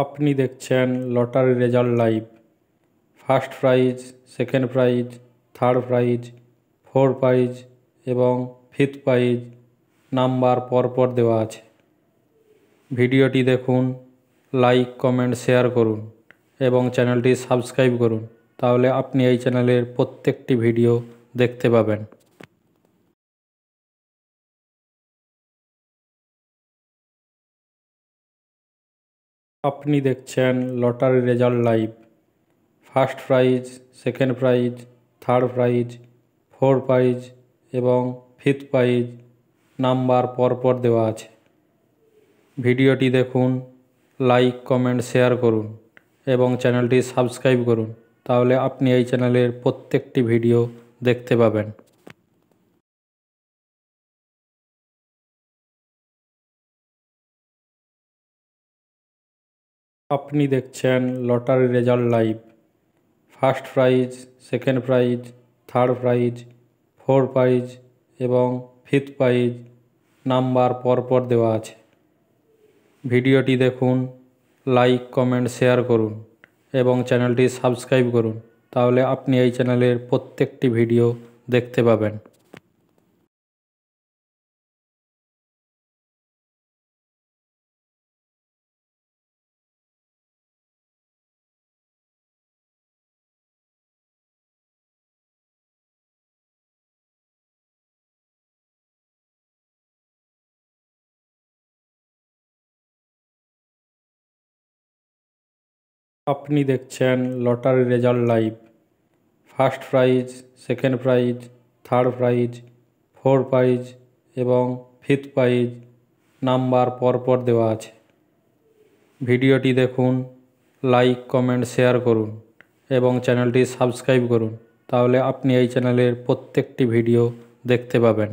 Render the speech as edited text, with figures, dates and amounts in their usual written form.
আপনি দেখছেন lottery result live. First prize, second prize, third prize, fourth prize এবং fifth prize number পরপর দেওয়া আছে। ভিডিওটি দেখুন, লাইক, কমেন্ট, শেয়ার করুন এবং চ্যানেলটি সাবস্ক্রাইব করুন, তাহলে আপনি এই চ্যানেলের প্রত্যেকটি ভিডিও দেখতে পাবেন। আপনি দেখছেন lottery result live. First prize, second prize, third prize, fourth prize এবং ফিফথ প্রাইজ নাম্বার পরপর দেওয়া আছে। ভিডিওটি দেখুন, লাইক, কমেন্ট, শেয়ার করুন এবং চ্যানেলটি সাবস্ক্রাইব করুন, তাহলে আপনি এই চ্যানেলের প্রত্যেকটি ভিডিও দেখতে পাবেন। আপনি দেখছেন lottery result live. First prize, second prize, third prize, fourth prize এবং ফিফথ প্রাইজ নাম্বার পরপর দেওয়া আছে। ভিডিওটি দেখুন, লাইক, কমেন্ট, শেয়ার করুন এবং চ্যানেলটি সাবস্ক্রাইব করুন, তাহলে আপনি এই চ্যানেলের প্রত্যেকটি ভিডিও দেখতে পাবেন। আপনি দেখছেন lottery result live. First prize, second prize, third prize, fourth prize এবং ফিফথ প্রাইজ নাম্বার পরপর দেওয়া আছে। ভিডিওটি দেখুন, লাইক, কমেন্ট, শেয়ার করুন এবং চ্যানেলটি সাবস্ক্রাইব করুন, তাহলে আপনি এই চ্যানেলের প্রত্যেকটি ভিডিও দেখতে পাবেন।